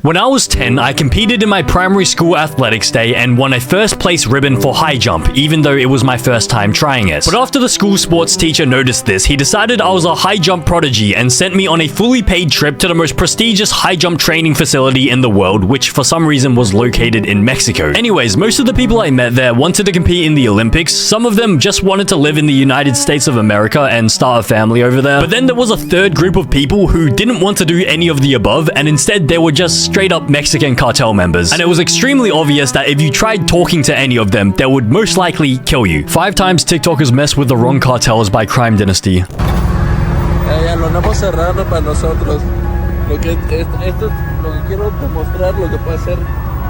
When I was 10, I competed in my primary school athletics day and won a first place ribbon for high jump, even though it was my first time trying it. But after the school sports teacher noticed this, he decided I was a high jump prodigy and sent me on a fully paid trip to the most prestigious high jump training facility in the world, which for some reason was located in Mexico. Anyways, most of the people I met there wanted to compete in the Olympics. Some of them just wanted to live in the United States of America and start a family over there. But then there was a third group of people who didn't want to do any of the above, and instead they were just straight up Mexican cartel members. And it was extremely obvious that if you tried talking to any of them, they would most likely kill you. 5 times TikTokers mess with the wrong cartels by Crime Dynasty. Lo andamos cerrando para nosotros. Esto es lo que quiero demostrar, lo que puede hacer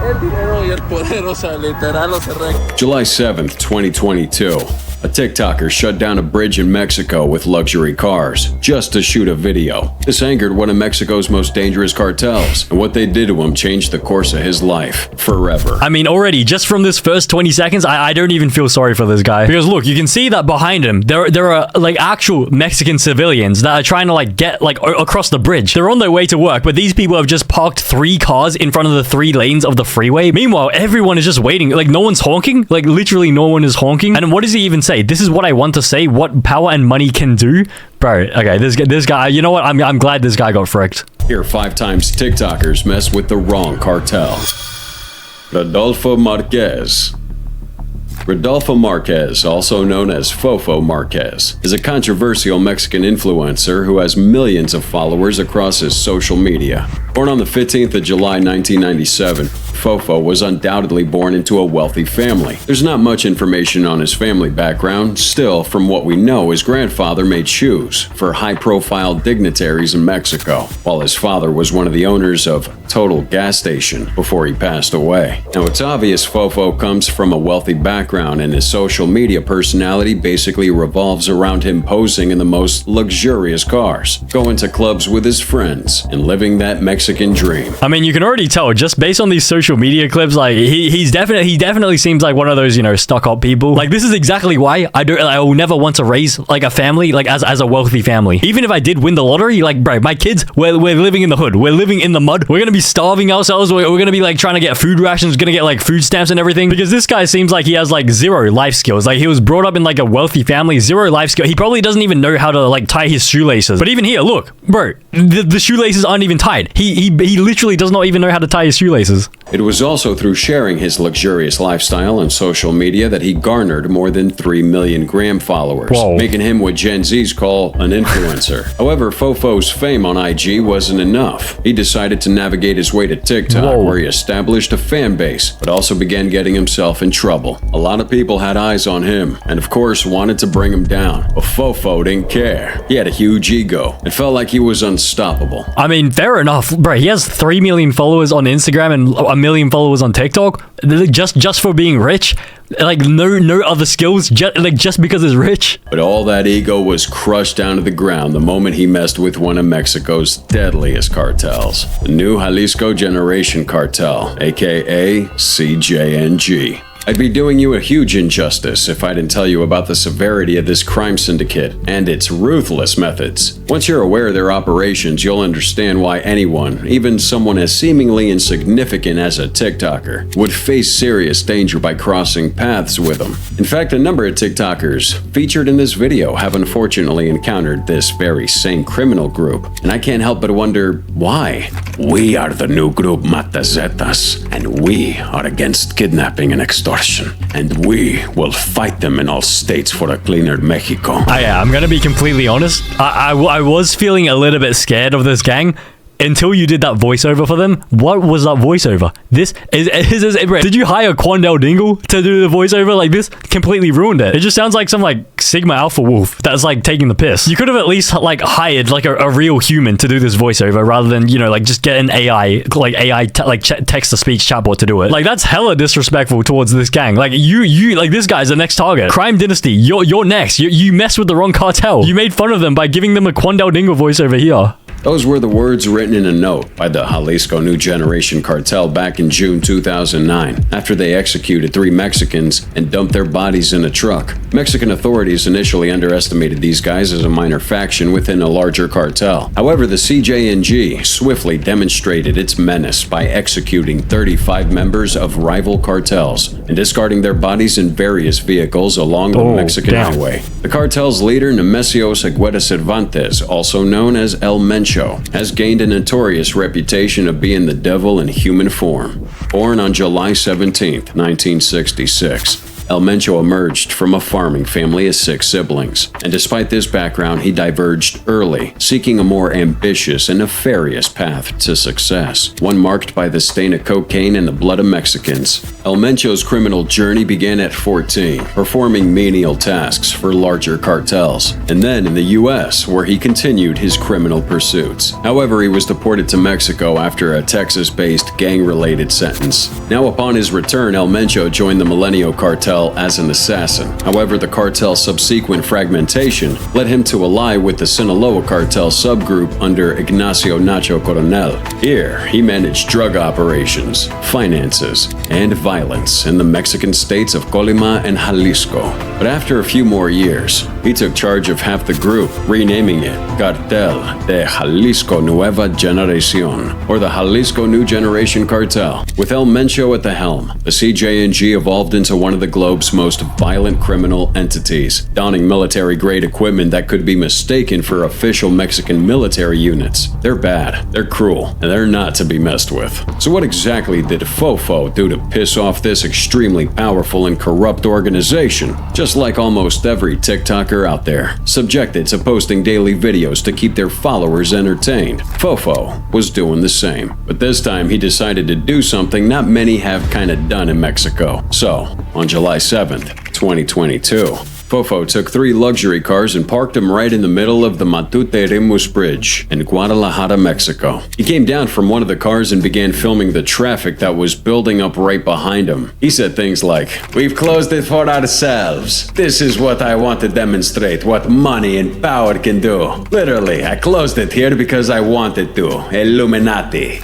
el dinero y el poder, o sea, literal lo cerré. July 7th, 2022. A TikToker shut down a bridge in Mexico with luxury cars just to shoot a video. This angered one of Mexico's most dangerous cartels, and what they did to him changed the course of his life forever. I mean, already, just from this first 20 seconds, I don't even feel sorry for this guy. Because look, you can see that behind him, there are like actual Mexican civilians that are trying to like get like across the bridge. They're on their way to work, but these people have just parked 3 cars in front of the 3 lanes of the freeway. Meanwhile, everyone is just waiting. Like, no one's honking. Like, literally no one is honking. And what does he even say? This is what I want to say. What power and money can do. Bro, okay, this guy, you know what? I'm glad this guy got fricked. Here, 5 times TikTokers mess with the wrong cartel. Rodolfo Marquez. Rodolfo Marquez, also known as Fofo Marquez, is a controversial Mexican influencer who has millions of followers across his social media. Born on the 15th of July 1997, Fofo was undoubtedly born into a wealthy family. There's not much information on his family background. Still, from what we know, his grandfather made shoes for high-profile dignitaries in Mexico, while his father was one of the owners of Total Gas Station before he passed away. Now, it's obvious Fofo comes from a wealthy background, and his social media personality basically revolves around him posing in the most luxurious cars, going to clubs with his friends, and living that Mexican dream. I mean, you can already tell just based on these social media clips, like he definitely seems like one of those, you know, stuck-up people. Like, this is exactly why I will never want to raise like a family like as a wealthy family. Even if I did win the lottery, like, bro, my kids, we're living in the hood, we're living in the mud, we're gonna be starving ourselves, we're gonna be like trying to get food rations, gonna get like food stamps and everything, because this guy seems like he has like 0 life skills. Like, he was brought up in like a wealthy family, 0 life skill. He probably doesn't even know how to like tie his shoelaces. But even here, look, bro, the shoelaces aren't even tied. He literally does not even know how to tie his shoelaces. It was also through sharing his luxurious lifestyle on social media that he garnered more than 3 million gram followers, making him what Gen Zs call an influencer. However, Fofo's fame on IG wasn't enough. He decided to navigate his way to TikTok, where he established a fan base, but also began getting himself in trouble. A lot of people had eyes on him, and of course wanted to bring him down, but Fofo didn't care. He had a huge ego. It felt like he was unstoppable. I mean, fair enough, bro. He has 3 million followers on Instagram and 1 million followers on TikTok. Just for being rich. Like, no other skills, just because he's rich. But all that ego was crushed down to the ground the moment he messed with one of Mexico's deadliest cartels, the New Jalisco Generation Cartel, aka CJNG. I'd be doing you a huge injustice if I didn't tell you about the severity of this crime syndicate and its ruthless methods. Once you're aware of their operations, you'll understand why anyone, even someone as seemingly insignificant as a TikToker, would face serious danger by crossing paths with them. In fact, a number of TikTokers featured in this video have unfortunately encountered this very same criminal group, and I can't help but wonder why. We are the new group Matazetas, and we are against kidnapping and extortion. And we will fight them in all states for a cleaner Mexico. Yeah, I'm gonna be completely honest. I was feeling a little bit scared of this gang until you did that voiceover for them. What was that voiceover? This is did you hire Quandale Dingle to do the voiceover? Like, this completely ruined it. It just sounds like some like Sigma Alpha Wolf that's like taking the piss. You could have at least like hired like a real human to do this voiceover rather than, you know, like just get an AI text to speech chatbot to do it. Like, that's hella disrespectful towards this gang. Like, you like, this guy's the next target. Crime Dynasty, you're next. You messed with the wrong cartel. You made fun of them by giving them a Quandale Dingle voiceover here. Those were the words written in a note by the Jalisco New Generation Cartel back in June 2009, after they executed 3 Mexicans and dumped their bodies in a truck. Mexican authorities initially underestimated these guys as a minor faction within a larger cartel. However, the CJNG swiftly demonstrated its menace by executing 35 members of rival cartels and discarding their bodies in various vehicles along the Mexican highway. The cartel's leader, Nemesio Segueda Cervantes, also known as El Mencho, has gained a notorious reputation of being the devil in human form. Born on July 17, 1966, El Mencho emerged from a farming family of 6 siblings, and despite this background, he diverged early, seeking a more ambitious and nefarious path to success, one marked by the stain of cocaine and the blood of Mexicans. El Mencho's criminal journey began at 14, performing menial tasks for larger cartels, and then in the U.S., where he continued his criminal pursuits. However, he was deported to Mexico after a Texas-based gang-related sentence. Now, upon his return, El Mencho joined the Milenio Cartel as an assassin. However, the cartel's subsequent fragmentation led him to ally with the Sinaloa cartel subgroup under Ignacio Nacho Coronel. Here, he managed drug operations, finances, and violence in the Mexican states of Colima and Jalisco. But after a few more years, he took charge of half the group, renaming it Cartel de Jalisco Nueva Generación, or the Jalisco New Generation Cartel. With El Mencho at the helm, the CJNG evolved into one of the globe's most violent criminal entities, donning military-grade equipment that could be mistaken for official Mexican military units. They're bad, they're cruel, and they're not to be messed with. So what exactly did Fofo do to piss off this extremely powerful and corrupt organization? Just like almost every TikToker out there, subjected to posting daily videos to keep their followers entertained, Fofo was doing the same. But this time he decided to do something not many have kinda done in Mexico. So, on July 7th, 2022, Fofo took 3 luxury cars and parked them right in the middle of the Matute Remus Bridge in Guadalajara, Mexico. He came down from one of the cars and began filming the traffic that was building up right behind him. He said things like, "We've closed it for ourselves. This is what I want to demonstrate, what money and power can do. Literally, I closed it here because I wanted to. Illuminati."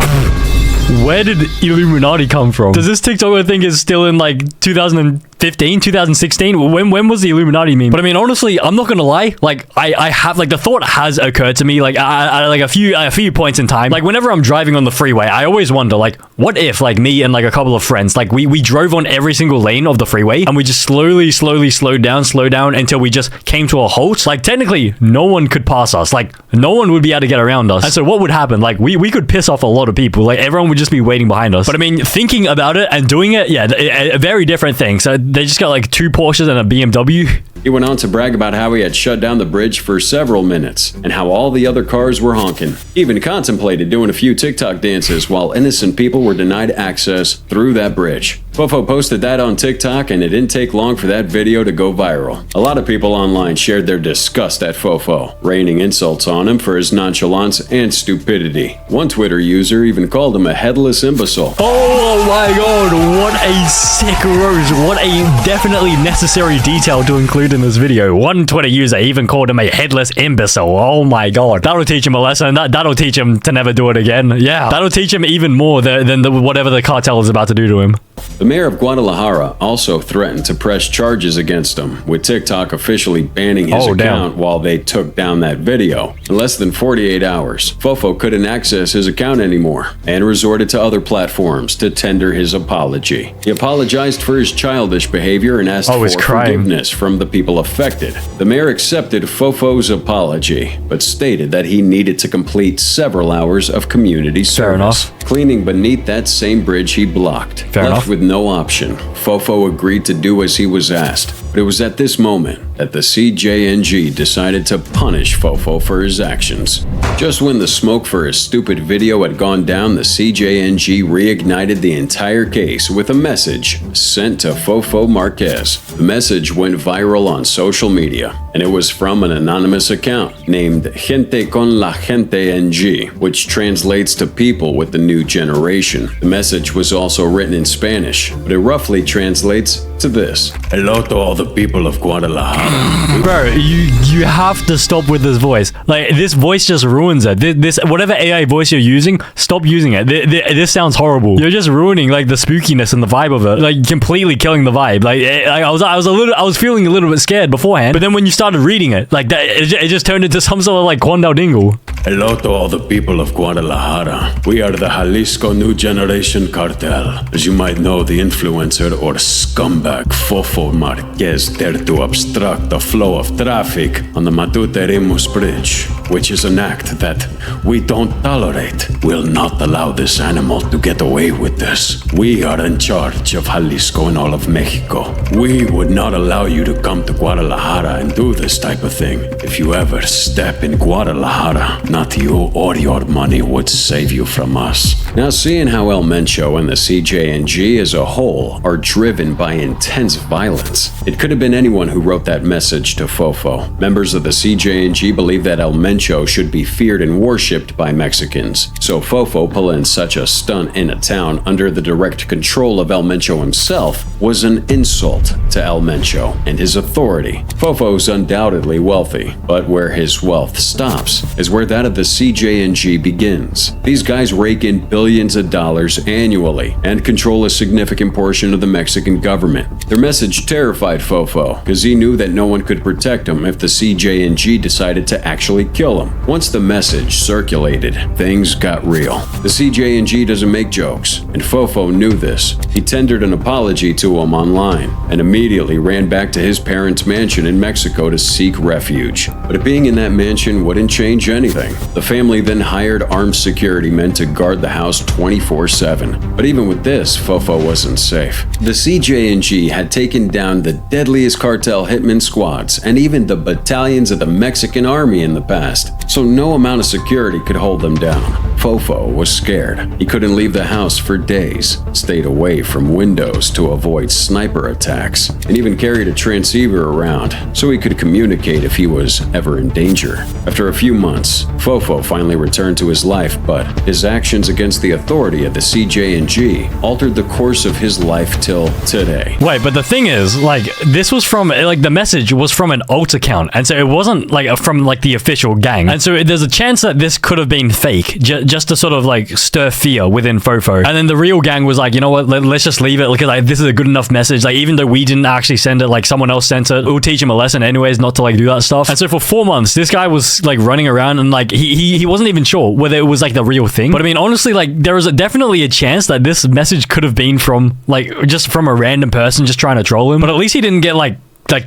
Where did Illuminati come from? Does this TikTok thing is still in like 2015, 2016? When was the Illuminati meme? But I mean, honestly, I'm not gonna lie. Like, I have like the thought has occurred to me like like a few points in time. Like whenever I'm driving on the freeway, I always wonder like, what if like me and like a couple of friends, like we drove on every single lane of the freeway and we just slowly slowed down until we just came to a halt. Like technically, no one could pass us. Like no one would be able to get around us. And so what would happen? Like we could piss off a lot of people. Like everyone would just be waiting behind us. But I mean, thinking about it and doing it, yeah, a very different thing. So they just got like 2 Porsches and a BMW. He went on to brag about how he had shut down the bridge for several minutes and how all the other cars were honking. He even contemplated doing a few TikTok dances while innocent people were denied access through that bridge. Fofo posted that on TikTok and it didn't take long for that video to go viral. A lot of people online shared their disgust at Fofo, raining insults on him for his nonchalance and stupidity. One Twitter user even called him a headless imbecile. Oh my god, what a sick roast. What a definitely necessary detail to include in this video. One Twitter user even called him a headless imbecile. Oh my god. That'll teach him a lesson. That'll teach him to never do it again. Yeah, that'll teach him even more than whatever the cartel is about to do to him. The mayor of Guadalajara also threatened to press charges against him, with TikTok officially banning his account while they took down that video. In less than 48 hours, Fofo couldn't access his account anymore and resorted to other platforms to tender his apology. He apologized for his childish behavior and asked for forgiveness from the people affected. The mayor accepted Fofo's apology, but stated that he needed to complete several hours of community service, cleaning beneath that same bridge he blocked. Left with no option, Fofo agreed to do as he was asked. But it was at this moment that the CJNG decided to punish Fofo for his actions. Just when the smoke for his stupid video had gone down, the CJNG reignited the entire case with a message sent to Fofo Marquez. The message went viral on social media, and it was from an anonymous account named Gente con la Gente NG, which translates to people with the new generation. The message was also written in Spanish, but it roughly translates to this. Hello to all the people of Guadalajara. Bro, you have to stop with this voice. Like, this voice just ruins it. This whatever AI voice you're using, stop using it. This sounds horrible. You're just ruining like the spookiness and the vibe of it. Like, completely killing the vibe. Like, I was feeling a little bit scared beforehand, but then when you started reading it, like that, it just turned into some sort of like Quandao Dingle. Hello to all the people of Guadalajara. We are the Jalisco New Generation Cartel. As you might know, the influencer or scumbag Fofo Marquez dared to obstruct the flow of traffic on the Matute-Rimus Bridge, which is an act that we don't tolerate. We'll not allow this animal to get away with this. We are in charge of Jalisco and all of Mexico. We would not allow you to come to Guadalajara and do this type of thing. If you ever step in Guadalajara, not you or your money would save you from us. Now, seeing how El Mencho and the CJNG as a whole are driven by intense violence, it could have been anyone who wrote that message to Fofo. Members of the CJNG believe that El Mencho should be feared and worshipped by Mexicans. So Fofo pulling such a stunt in a town under the direct control of El Mencho himself was an insult to El Mencho and his authority. Fofo's undoubtedly wealthy, but where his wealth stops is where that of the CJNG begins. These guys rake in billions of dollars annually and control a significant portion of the Mexican government. Their message terrified Fofo because he knew that no one could protect him if the CJNG decided to actually kill him. Once the message circulated, things got real. The CJNG doesn't make jokes, and Fofo knew this. He tendered an apology to him online and immediately ran back to his parents' mansion in Mexico to seek refuge. But being in that mansion wouldn't change anything. The family then hired armed security men to guard the house 24/7. But even with this, Fofo wasn't safe. The CJNG had taken down the deadliest cartel hitman squads and even the battalions of the Mexican army in the past, so no amount of security could hold them down. Fofo was scared. He couldn't leave the house for days, stayed away from windows to avoid sniper attacks, and even carried a transceiver around so he could communicate if he was ever in danger. After a few months, Fofo finally returned to his life, but his actions against the authority of the CJNG altered the course of his life till today. Wait, but the thing is, like, this was from, like, the message was from an alt account, and so it wasn't, like, from, like, the official gang. And so there's a chance that this could have been fake, just to sort of, like, stir fear within Fofo. And then the real gang was like, you know what, let's just leave it, because, like, this is a good enough message. Like, even though we didn't actually send it, like, someone else sent it, we'll teach him a lesson anyways, not to, like, do that stuff. And so for 4 months, this guy was, like, running around, and, like, he wasn't even sure whether it was, like, the real thing. But, I mean, honestly, like, there was definitely a chance that this message could have been from, like, just from a random person just trying to troll him. But at least he didn't get, like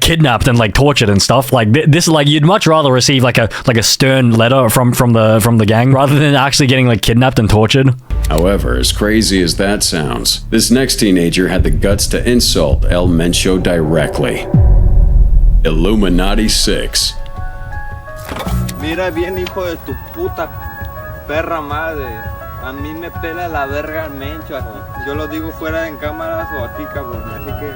kidnapped and like tortured and stuff. Like this, like, you'd much rather receive like a stern letter from the gang rather than actually getting like kidnapped and tortured. However, as crazy as that sounds, this next teenager had the guts to insult El Mencho directly. Illuminati 6. Mira bien, hijo de tu puta perra madre. A mí me pela la verga el Mencho aquí. Yo lo digo fuera en cámaras o aquí, cabrón. Así que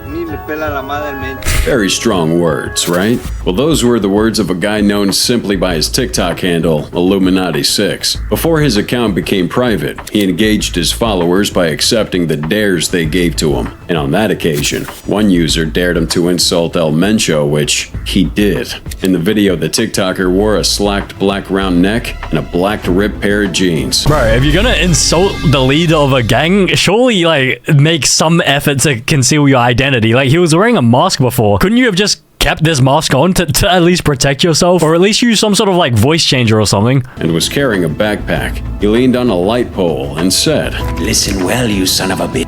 ni me pela la madre el Mencho. Very strong words, right? Well, those were the words of a guy known simply by his TikTok handle, Illuminati 6. Before his account became private, he engaged his followers by accepting the dares they gave to him. And on that occasion, one user dared him to insult El Mencho, which he did. In the video, the TikToker wore a slacked black round neck and a black ripped pair of jeans. Bro, if you're gonna insult the leader of a gang, surely, like, make some effort to conceal your identity. Like, he was wearing a mask before. Couldn't you have just kept this mask on to at least protect yourself? Or at least use some sort of, like, voice changer or something? And was carrying a backpack. He leaned on a light pole and said, "Listen well, you son of a bitch.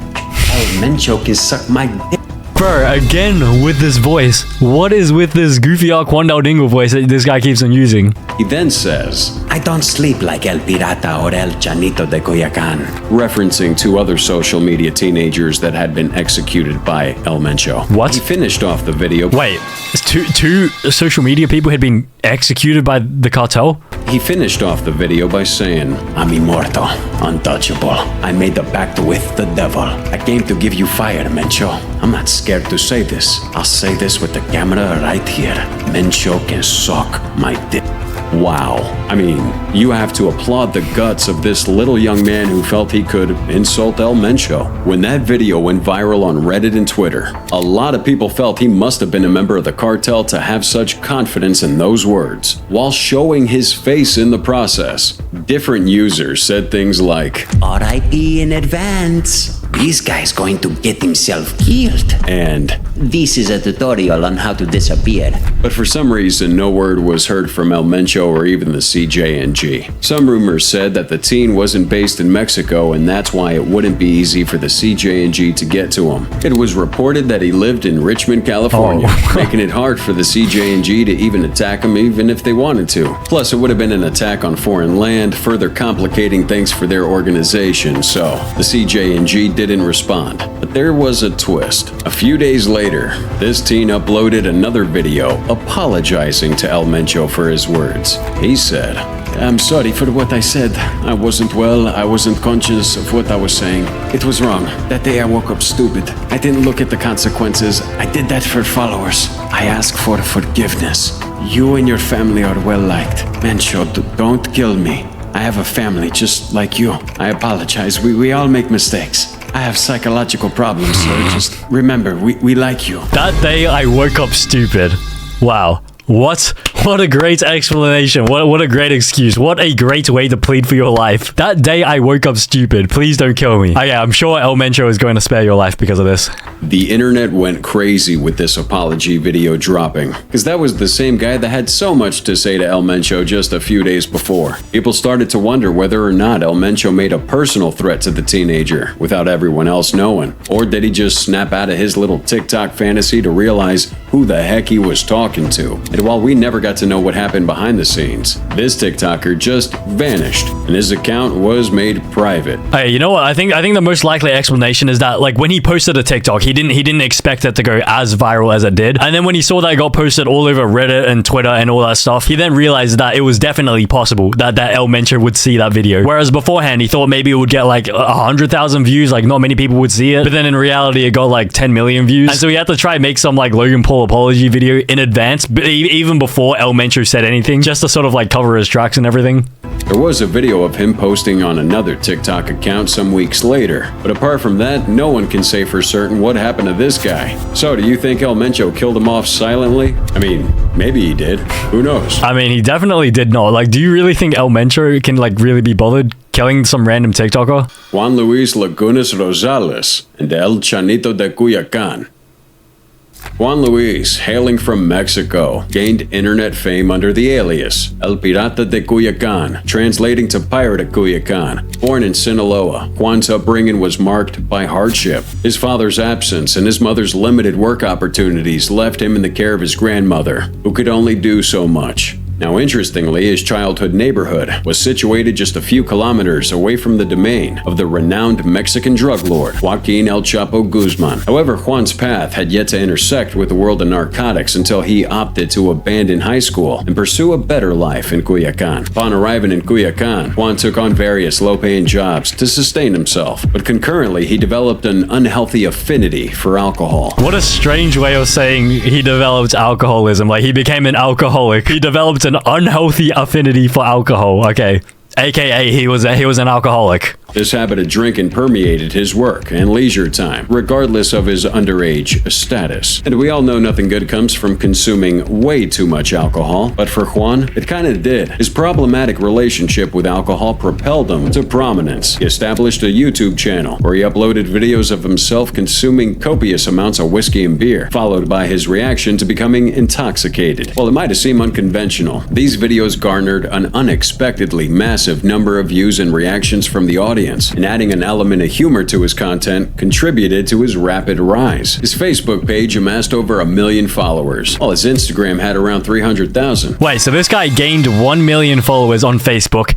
El Mencho can suck my dick." Bro, again with this voice. What is with this goofy Quandao Dingle voice that this guy keeps on using? He then says, I don't sleep like El Pirata or El Chanito de Coyacán. referencing two other social media teenagers that had been executed by El Mencho. What? He finished off the video. Wait, two social media people had been executed by the cartel? He finished off the video by saying, I'm immortal, untouchable. I made a pact with the devil. I came to give you fire, Mencho. I'm not scared to say this. I'll say this with the camera right here. Mencho can suck my dick. Wow. I mean, you have to applaud the guts of this little young man who felt he could insult El Mencho. When that video went viral on Reddit and Twitter, a lot of people felt he must have been a member of the cartel to have such confidence in those words, while showing his face in the process. Different users said things like, R.I.P. in advance. This guy's going to get himself killed. and, This is a tutorial on how to disappear. but for some reason no word was heard from El Mencho or even the CJNG. Some rumors said that the teen wasn't based in Mexico and that's why it wouldn't be easy for the CJNG to get to him. It was reported that he lived in Richmond, California, making it hard for the CJNG to even attack him even if they wanted to. Plus, it would have been an attack on foreign land, further complicating things for their organization, so the CJNG didn't respond. But there was a twist. A few days later, this teen uploaded another video apologizing to El Mencho for his words. He said, "I'm sorry for what I said. I wasn't well. I wasn't conscious of what I was saying. It was wrong. That day I woke up stupid. I didn't look at the consequences. I did that for followers. I ask for forgiveness. You and your family are well liked. Mencho, don't kill me. I have a family just like you. I apologize. We all make mistakes. I have psychological problems, so just remember, we like you." That day I woke up stupid. Wow. What a great explanation. What a great excuse. What a great way to plead for your life. That day I woke up stupid. Please don't kill me. Oh yeah, I'm sure El Mencho is going to spare your life because of this. The internet went crazy with this apology video dropping, because that was the same guy that had so much to say to El Mencho just a few days before. People started to wonder whether or not El Mencho made a personal threat to the teenager without everyone else knowing, or did he just snap out of his little TikTok fantasy to realize who the heck he was talking to. And while we never got to know what happened behind the scenes, this TikToker just vanished, and his account was made private. Hey, you know what? I think the most likely explanation is that, like, when he posted a TikTok, he didn't expect it to go as viral as it did. And then when he saw that it got posted all over Reddit and Twitter and all that stuff, he then realized that it was definitely possible that El Mencho would see that video. Whereas beforehand, he thought maybe it would get like 100,000 views, like not many people would see it. But then in reality, it got like 10 million views. And so he had to try and make some like Logan Paul apology video in advance, but even before El Mencho said anything, just to sort of like cover his tracks and everything. There was a video of him posting on another TikTok account some weeks later, but apart from that, no one can say for certain what happened to this guy. So, do you think El Mencho killed him off silently? I mean, maybe he did. Who knows? I mean, he definitely did not. Like, do you really think El Mencho can like really be bothered killing some random TikToker? Juan Luis Lagunas Rosales and El Chanito de Cuyacan. Juan Luis, hailing from Mexico, gained internet fame under the alias El Pirata de Cuyacan, translating to Pirate of Cuyacan. Born in Sinaloa, Juan's upbringing was marked by hardship. His father's absence and his mother's limited work opportunities left him in the care of his grandmother, who could only do so much. Now, interestingly, his childhood neighborhood was situated just a few kilometers away from the domain of the renowned Mexican drug lord, Joaquin El Chapo Guzman. However, Juan's path had yet to intersect with the world of narcotics until he opted to abandon high school and pursue a better life in Cuyacan. Upon arriving in Cuyacan, Juan took on various low-paying jobs to sustain himself, but concurrently, he developed an unhealthy affinity for alcohol. What a strange way of saying he developed alcoholism. Like, he became an alcoholic. He developed an unhealthy affinity for alcohol. Okay. AKA he was an alcoholic. This habit of drinking permeated his work and leisure time, regardless of his underage status. And we all know nothing good comes from consuming way too much alcohol, but for Juan, it kinda did. His problematic relationship with alcohol propelled him to prominence. He established a YouTube channel where he uploaded videos of himself consuming copious amounts of whiskey and beer, followed by his reaction to becoming intoxicated. While it might have seemed unconventional, these videos garnered an unexpectedly massive number of views and reactions from the audience, and adding an element of humor to his content contributed to his rapid rise. His Facebook page amassed over 1 million followers, while his Instagram had around 300,000. Wait, so this guy gained 1 million followers on Facebook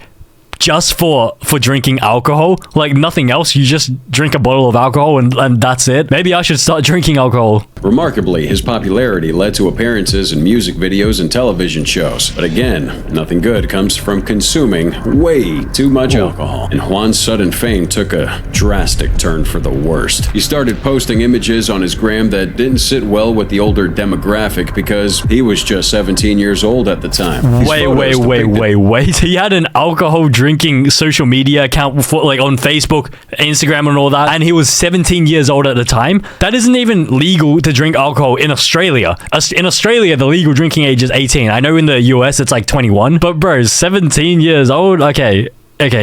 just for drinking alcohol, like nothing else. You just drink a bottle of alcohol and that's it. Maybe I should start drinking alcohol. Remarkably, his popularity led to appearances in music videos and television shows. But again, nothing good comes from consuming way too much alcohol. And Juan's sudden fame took a drastic turn for the worst. He started posting images on his gram that didn't sit well with the older demographic because he was just 17 years old at the time. These photos depicted- Wait. He had an alcohol drinking social media account for, like, on Facebook, Instagram and all that, and he was 17 years old at the time. That isn't even legal to drink alcohol in Australia. In Australia, the legal drinking age is 18. I know in the US it's like 21, but bro, 17 years old? Okay,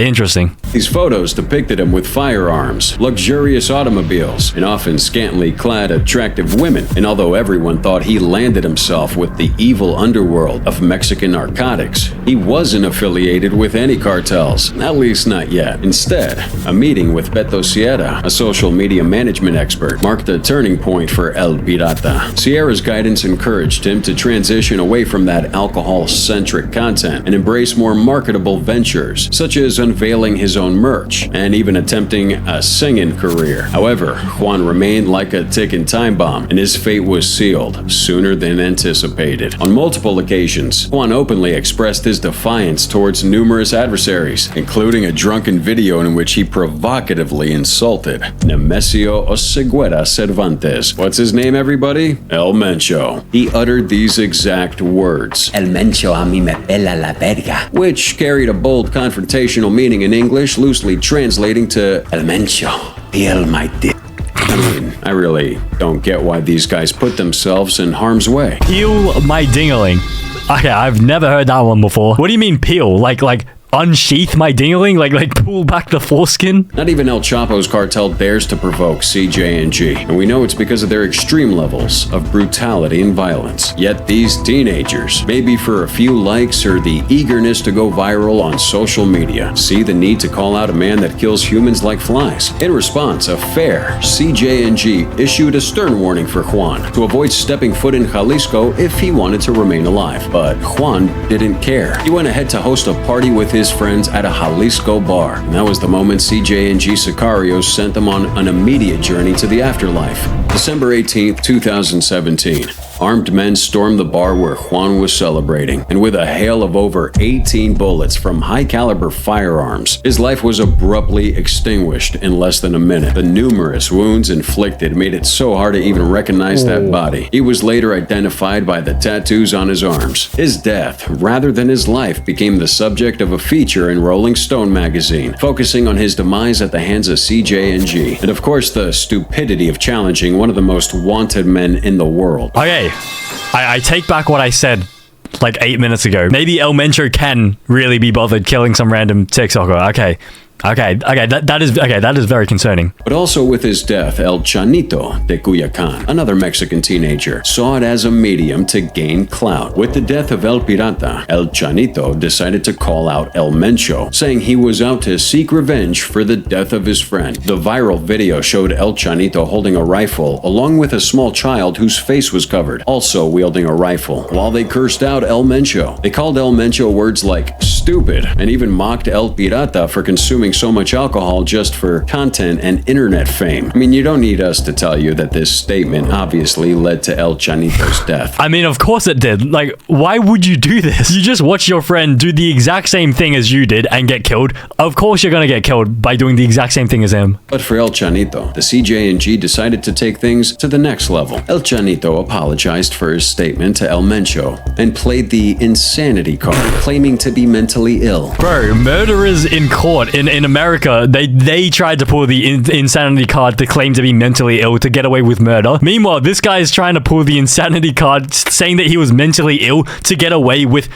interesting. These photos depicted him with firearms, luxurious automobiles, and often scantily clad attractive women. And although everyone thought he landed himself with the evil underworld of Mexican narcotics, he wasn't affiliated with any cartels, at least not yet. Instead, a meeting with Beto Sierra, a social media management expert, marked a turning point for El Pirata. Sierra's guidance encouraged him to transition away from that alcohol-centric content and embrace more marketable ventures, such as unveiling his own merch and even attempting a singing career. However, Juan remained like a ticking time bomb, and his fate was sealed sooner than anticipated. On multiple occasions, Juan openly expressed his defiance towards numerous adversaries, including a drunken video in which he provocatively insulted Nemesio Oseguera Cervantes. What's his name, everybody? El Mencho. He uttered these exact words, El mencho a mí me pela la verga. which carried a bold confrontational meaning in English, loosely translating to El mencho, peel my dick. I mean, I really don't get why these guys put themselves in harm's way. Peel my dingling. Okay, I've never heard that one before. What do you mean peel? Like unsheath my dingling? Like pull back the foreskin? Not even El Chapo's cartel dares to provoke CJ&G, and we know it's because of their extreme levels of brutality and violence. Yet these teenagers, maybe for a few likes or the eagerness to go viral on social media, see the need to call out a man that kills humans like flies. In response, a fair CJ&G issued a stern warning for Juan to avoid stepping foot in Jalisco if he wanted to remain alive. But Juan didn't care. He went ahead to host a party with his friends at a Jalisco bar. And that was the moment CJ&G Sicarios sent them on an immediate journey to the afterlife. December 18th, 2017. Armed men stormed the bar where Juan was celebrating, and with a hail of over 18 bullets from high-caliber firearms, his life was abruptly extinguished in less than a minute. The numerous wounds inflicted made it so hard to even recognize that body. He was later identified by the tattoos on his arms. His death, rather than his life, became the subject of a feature in Rolling Stone magazine, focusing on his demise at the hands of CJ&G, and of course the stupidity of challenging one of the most wanted men in the world. Okay, I take back what I said like 8 minutes ago. Maybe El Mencho can really be bothered killing some random TikToker. That is very concerning. But also with his death, El Chanito de Culiacan, another Mexican teenager, saw it as a medium to gain clout. With the death of El Pirata, El Chanito decided to call out El Mencho, saying he was out to seek revenge for the death of his friend. The viral video showed El Chanito holding a rifle, along with a small child whose face was covered, also wielding a rifle, while they cursed out El Mencho. They called El Mencho words like stupid, and even mocked El Pirata for consuming so much alcohol just for content and internet fame. I mean, you don't need us to tell you that this statement obviously led to El Chanito's death. I mean, of course it did. Like, why would you do this? You just watch your friend do the exact same thing as you did and get killed. Of course you're gonna get killed by doing the exact same thing as him. But for El Chanito, the CJ&G decided to take things to the next level. El Chanito apologized for his statement to El Mencho and played the insanity card, claiming to be mentally ill. Bro, murderers in court in America, they tried to pull the insanity card to claim to be mentally ill to get away with murder. Meanwhile, this guy is trying to pull the insanity card saying that he was mentally ill to get away with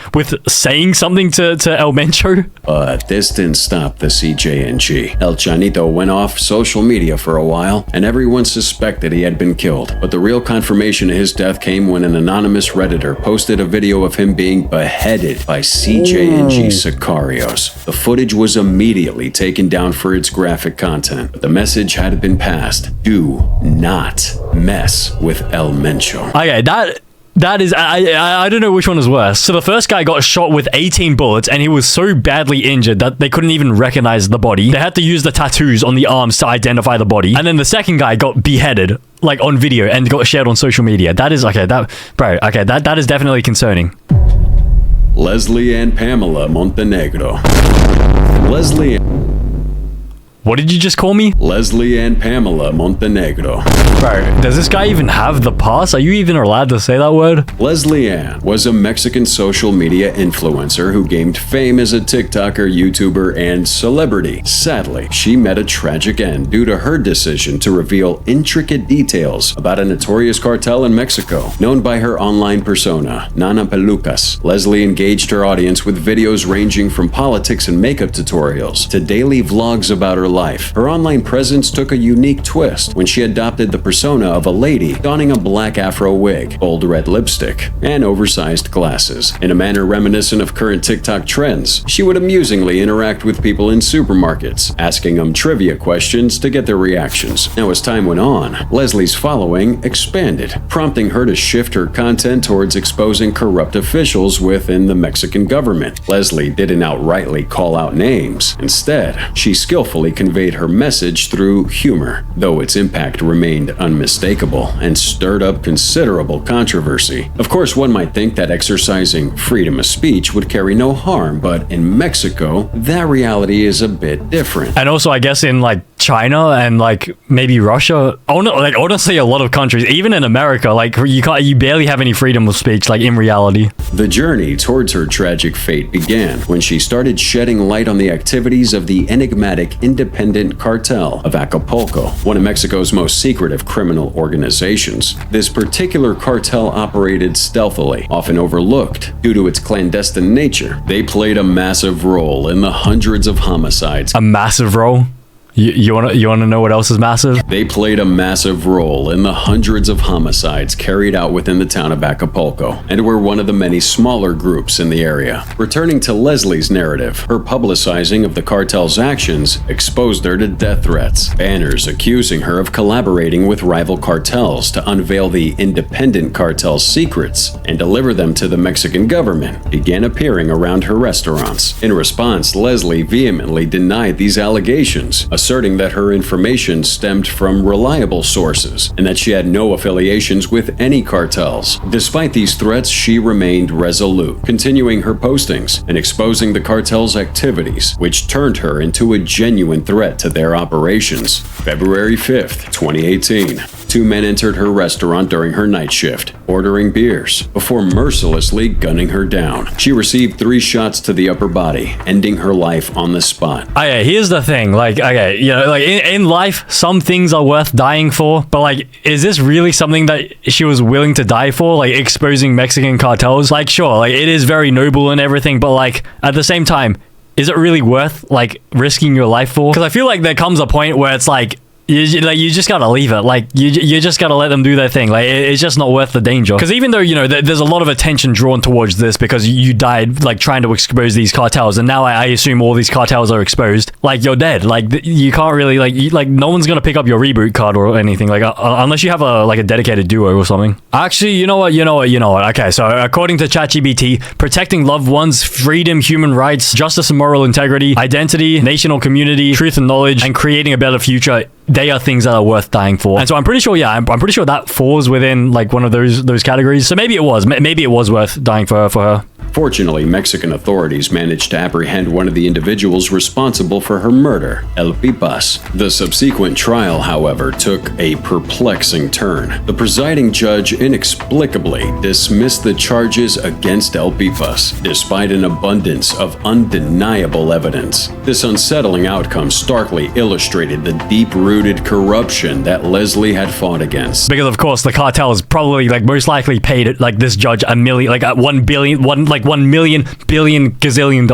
saying something to El Mencho. But this didn't stop the CJ&G. El Chanito went off social media for a while, and everyone suspected he had been killed. But the real confirmation of his death came when an anonymous Redditor posted a video of him being beheaded by CJ&G Sicarios. The footage was immediately taken down for its graphic content, but the message had been passed. Do not mess with El Mencho. Okay, that That is, I don't know which one is worse. So the first guy got shot with 18 bullets and he was so badly injured that they couldn't even recognize the body. They had to use the tattoos on the arms to identify the body. And then the second guy got beheaded, like on video, and got shared on social media. That is, okay, that is definitely concerning. Leslie and Pamela Montenegro. What did you just call me? Leslie and Pamela Montenegro. Bro, does this guy even have the pass? Are you even allowed to say that word? Leslie Ann was a Mexican social media influencer who gained fame as a TikToker, YouTuber, and celebrity. Sadly, she met a tragic end due to her decision to reveal intricate details about a notorious cartel in Mexico. Known by her online persona, Nana Pelucas, Leslie engaged her audience with videos ranging from politics and makeup tutorials to daily vlogs about her life. Her online presence took a unique twist when she adopted the persona of a lady donning a black afro wig, bold red lipstick, and oversized glasses. In a manner reminiscent of current TikTok trends, she would amusingly interact with people in supermarkets, asking them trivia questions to get their reactions. Now, as time went on, Leslie's following expanded, prompting her to shift her content towards exposing corrupt officials within the Mexican government. Leslie didn't outrightly call out names. Instead, she skillfully conveyed her message through humor, though its impact remained unmistakable and stirred up considerable controversy. Of course, one might think that exercising freedom of speech would carry no harm, but in Mexico, that reality is a bit different. And also, I guess in like China and like maybe Russia, honestly, a lot of countries, even in America, like you barely have any freedom of speech, like in reality. The journey towards her tragic fate began when she started shedding light on the activities of the enigmatic independent cartel of Acapulco, one of Mexico's most secretive criminal organizations. This particular cartel operated stealthily, often overlooked due to its clandestine nature. They played a massive role in the hundreds of homicides. A massive role? You want to know what else is massive? They played a massive role in the hundreds of homicides carried out within the town of Acapulco, and were one of the many smaller groups in the area. Returning to Leslie's narrative, her publicizing of the cartel's actions exposed her to death threats. Banners accusing her of collaborating with rival cartels to unveil the independent cartel's secrets and deliver them to the Mexican government began appearing around her restaurants. In response, Leslie vehemently denied these allegations, asserting that her information stemmed from reliable sources and that she had no affiliations with any cartels. Despite these threats, she remained resolute, continuing her postings and exposing the cartel's activities, which turned her into a genuine threat to their operations. February 5th, 2018. Two men entered her restaurant during her night shift, ordering beers, before mercilessly gunning her down. She received 3 shots to the upper body, ending her life on the spot. Okay, here's the thing, like, okay, you know, like in life, some things are worth dying for, but like, is this really something that she was willing to die for? Like, exposing Mexican cartels? Like, sure, like, it is very noble and everything, but like, at the same time, is it really worth, like, risking your life for? Because I feel like there comes a point where it's like, you just gotta leave it. Like, you just gotta let them do their thing. Like, it's just not worth the danger. Because even though, you know, there's a lot of attention drawn towards this because you died, like, trying to expose these cartels, and now I assume all these cartels are exposed, like, you're dead. Like, you can't really, like, no one's gonna pick up your reboot card or anything, like, unless you have a dedicated duo or something. Actually, you know what? Okay, so according to ChatGPT, protecting loved ones, freedom, human rights, justice and moral integrity, identity, national community, truth and knowledge, and creating a better future, they are things that are worth dying for. And so I'm pretty sure, yeah, I'm pretty sure that falls within like one of those categories. So maybe it was worth dying for her. Fortunately, Mexican authorities managed to apprehend one of the individuals responsible for her murder, El Pipas. The subsequent trial, however, took a perplexing turn. The presiding judge inexplicably dismissed the charges against El Pipas, despite an abundance of undeniable evidence. This unsettling outcome starkly illustrated the deep-rooted corruption that Leslie had fought against. Because of course, the cartel is probably like most likely paid like this judge $1 billion, $1 million billion gazillion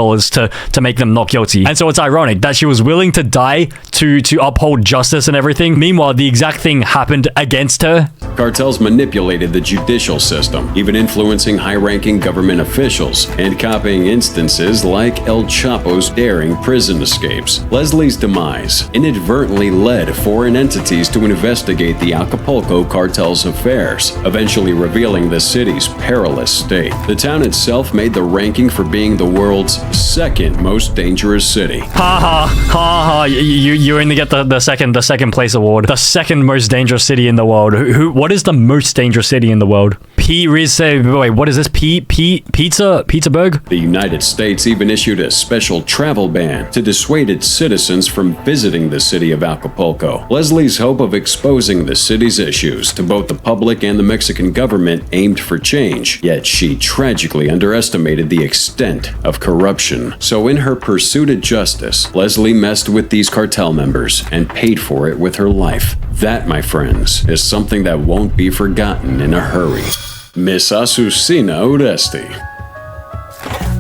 to make them not guilty. And so it's ironic that she was willing to die to uphold justice and everything. Meanwhile, the exact thing happened against her. Cartels manipulated the judicial system, even influencing high-ranking government officials and copying instances like El Chapo's daring prison escapes. Leslie's demise inadvertently led foreign entities to investigate the Acapulco cartel's affairs, eventually revealing the city's perilous state. The town itself made the ranking for being the world's second most dangerous city. Ha ha ha ha! You only get the second place award. The second most dangerous city in the world. What is the most dangerous city in the world? What is this? Pizzaburg? The United States even issued a special travel ban to dissuade its citizens from visiting the city of Acapulco. Leslie's hope of exposing the city's issues to both the public and the Mexican government aimed for change, yet she tragically underestimated the extent of corruption. So in her pursuit of justice, Leslie messed with these cartel members and paid for it with her life. That, my friends, is something that won't be forgotten in a hurry. Miss Azucena Uresti.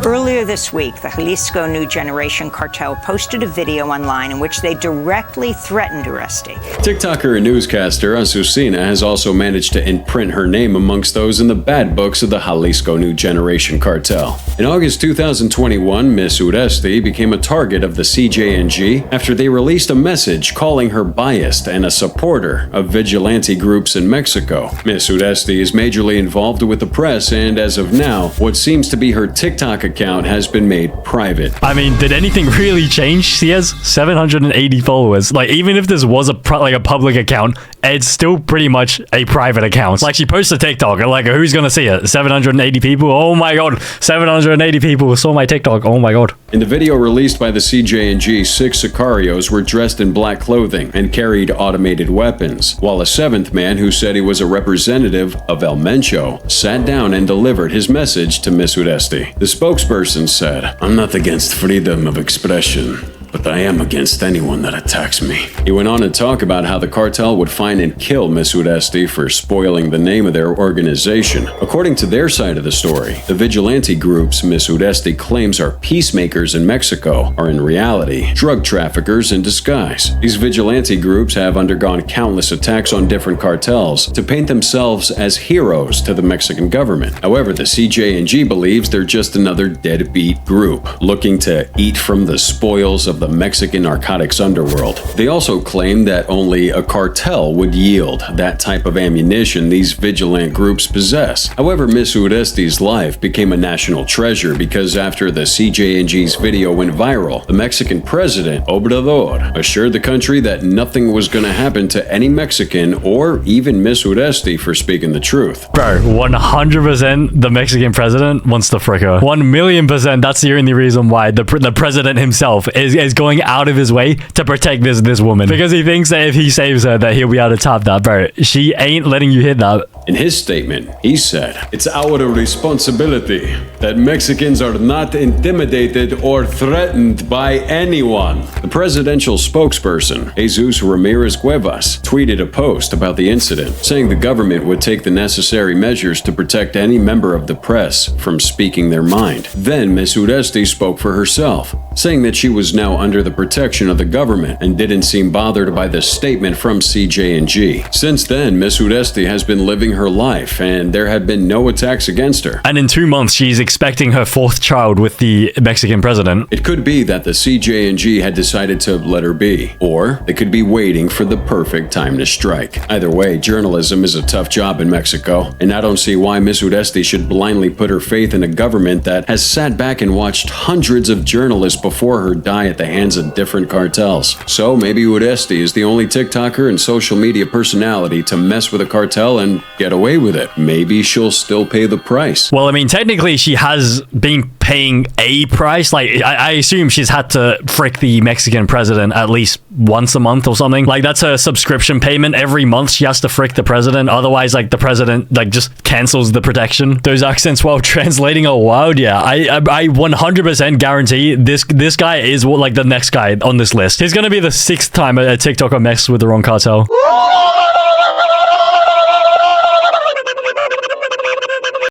Earlier this week, the Jalisco New Generation Cartel posted a video online in which they directly threatened Uresti. TikToker and newscaster Azucena has also managed to imprint her name amongst those in the bad books of the Jalisco New Generation Cartel. In August 2021, Miss Uresti became a target of the CJNG after they released a message calling her biased and a supporter of vigilante groups in Mexico. Miss Uresti is majorly involved with the press, and as of now, what seems to be her TikTok account has been made private. I mean, did anything really change? She has 780 followers. Like, even if this was a public account, it's still pretty much a private account. Like, she posts a TikTok, and like, who's gonna see it? 780 people? Oh my god, 780 people saw my TikTok. Oh my god. In the video released by the CJNG, 6 sicarios were dressed in black clothing and carried automated weapons, while a 7th man who said he was a representative of El Mencho sat down and delivered his message to Miss Uresti. The spokesperson said, "I'm not against freedom of expression, but I am against anyone that attacks me." He went on to talk about how the cartel would find and kill Miss Uresti for spoiling the name of their organization. According to their side of the story, the vigilante groups Miss Uresti claims are peacemakers in Mexico are in reality drug traffickers in disguise. These vigilante groups have undergone countless attacks on different cartels to paint themselves as heroes to the Mexican government. However, the CJNG believes they're just another deadbeat group looking to eat from the spoils of the Mexican narcotics underworld. They also claim that only a cartel would yield that type of ammunition these vigilant groups possess. However, Miss Uresti's life became a national treasure because after the CJNG's video went viral, the Mexican president, Obrador, assured the country that nothing was going to happen to any Mexican or even Miss Uresti for speaking the truth. Bro, 100% the Mexican president wants to frick her. 1,000,000%, that's the only reason why the president himself is going out of his way to protect this woman, because he thinks that if he saves her that he'll be able to top that. Bro, she ain't letting you hit that. In his statement, he said, "It's our responsibility that Mexicans are not intimidated or threatened by anyone." The presidential spokesperson, Jesus Ramirez Cuevas, tweeted a post about the incident, saying the government would take the necessary measures to protect any member of the press from speaking their mind. Then Miss Uresti spoke for herself, saying that she was now under the protection of the government and didn't seem bothered by the statement from CJNG. Since then, Miss Uresti has been living her life and there have been no attacks against her. And in 2 months, she's expecting her 4th child with the Mexican president. It could be that the CJNG had decided to let her be, or they could be waiting for the perfect time to strike. Either way, journalism is a tough job in Mexico, and I don't see why Miss Uresti should blindly put her faith in a government that has sat back and watched hundreds of journalists before her die at the hands of different cartels. So maybe Uresti is the only TikToker and social media personality to mess with a cartel and get away with it. Maybe she'll still pay the price. Well, I mean, technically she has been paying a price. Like, I assume she's had to frick the Mexican president at least once a month or something. Like, that's a subscription payment. Every month she has to frick the president. Otherwise, like, the president, like, just cancels the protection. Those accents while translating are wild. Yeah, I 100% guarantee this guy is like the next guy on this list. He's gonna be the 6th time a TikToker messed with the wrong cartel.